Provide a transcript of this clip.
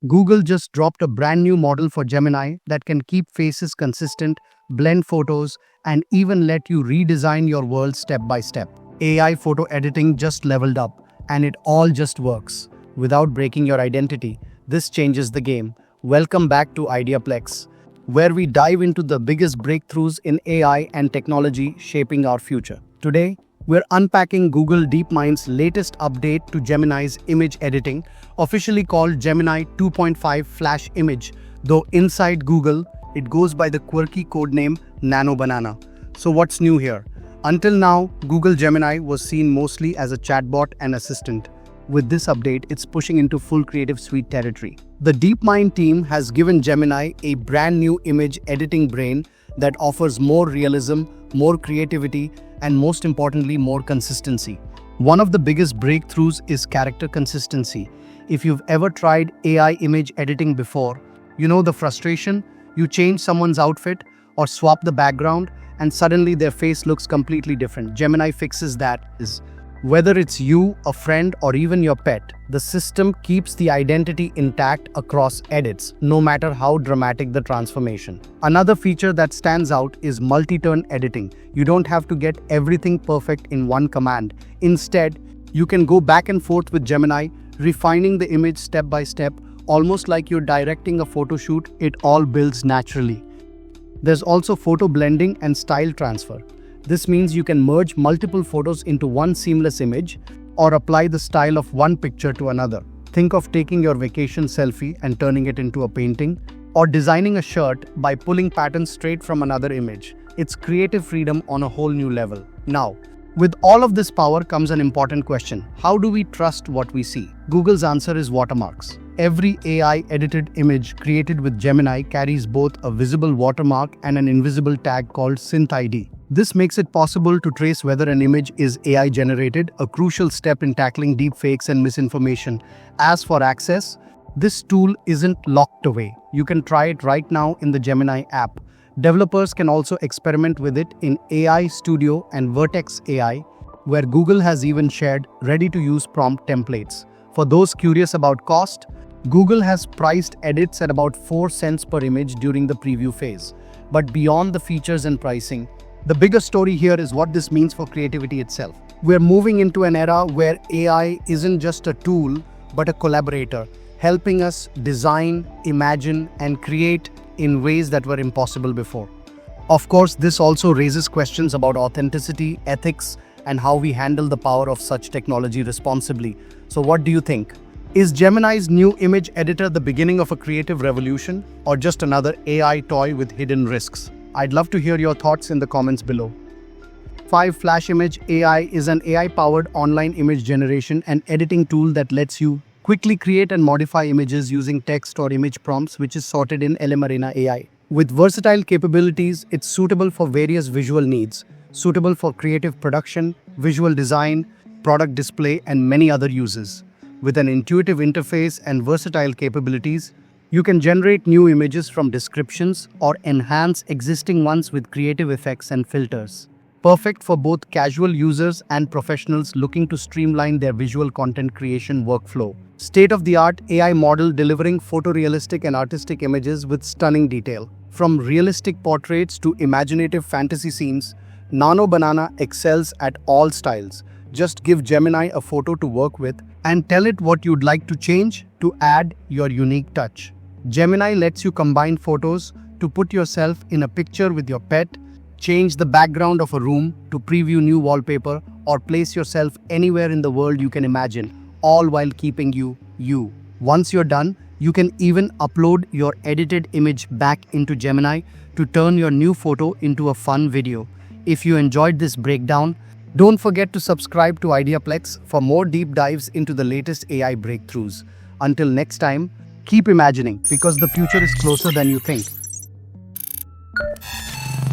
Google just dropped a brand new model for Gemini that can keep faces consistent, blend photos, and even let you redesign your world step by step. AI photo editing just leveled up, and it all just works. Without breaking your identity, this changes the game. Welcome back to IdeaPlex, where we dive into the biggest breakthroughs in AI and technology shaping our future. Today, we're unpacking Google DeepMind's latest update to Gemini's image editing, officially called Gemini 2.5 Flash Image, though inside Google, it goes by the quirky codename Nano Banana. So what's new here? Until now, Google Gemini was seen mostly as a chatbot and assistant. With this update, it's pushing into full creative suite territory. The DeepMind team has given Gemini a brand new image editing brain that offers more realism, more creativity, and most importantly, more consistency. One of the biggest breakthroughs is character consistency. If you've ever tried AI image editing before, you know the frustration. You change someone's outfit or swap the background and suddenly their face looks completely different. Gemini fixes that. Whether it's you, a friend, or even your pet, the system keeps the identity intact across edits, no matter how dramatic the transformation. Another feature that stands out is multi-turn editing. You don't have to get everything perfect in one command. Instead, you can go back and forth with Gemini, refining the image step by step, almost like you're directing a photo shoot. It all builds naturally. There's also photo blending and style transfer. This means you can merge multiple photos into one seamless image or apply the style of one picture to another. Think of taking your vacation selfie and turning it into a painting, or designing a shirt by pulling patterns straight from another image. It's creative freedom on a whole new level. Now, with all of this power comes an important question. How do we trust what we see? Google's answer is watermarks. Every AI-edited image created with Gemini carries both a visible watermark and an invisible tag called SynthID. This makes it possible to trace whether an image is AI-generated, a crucial step in tackling deepfakes and misinformation. As for access, this tool isn't locked away. You can try it right now in the Gemini app. Developers can also experiment with it in AI Studio and Vertex AI, where Google has even shared ready-to-use prompt templates. For those curious about cost, Google has priced edits at about 4 cents per image during the preview phase. But beyond the features and pricing, the bigger story here is what this means for creativity itself. We're moving into an era where AI isn't just a tool, but a collaborator, helping us design, imagine, and create in ways that were impossible before. Of course, this also raises questions about authenticity, ethics, and how we handle the power of such technology responsibly. So what do you think? Is Gemini's new image editor the beginning of a creative revolution, or just another AI toy with hidden risks? I'd love to hear your thoughts in the comments below. 5 Flash Image AI is an AI-powered online image generation and editing tool that lets you quickly create and modify images using text or image prompts, which is sorted in LM AI. With versatile capabilities, it's suitable for various visual needs, suitable for creative production, visual design, product display, and many other uses. With an intuitive interface and versatile capabilities, you can generate new images from descriptions or enhance existing ones with creative effects and filters. Perfect for both casual users and professionals looking to streamline their visual content creation workflow. State-of-the-art AI model delivering photorealistic and artistic images with stunning detail. From realistic portraits to imaginative fantasy scenes, Nano Banana excels at all styles. Just give Gemini a photo to work with and tell it what you'd like to change to add your unique touch. Gemini lets you combine photos to put yourself in a picture with your pet, change the background of a room to preview new wallpaper, or place yourself anywhere in the world you can imagine, all while keeping you. Once you're done, you can even upload your edited image back into Gemini to turn your new photo into a fun video. If you enjoyed this breakdown, don't forget to subscribe to IdeaPlex for more deep dives into the latest AI breakthroughs. Until next time, keep imagining, because the future is closer than you think.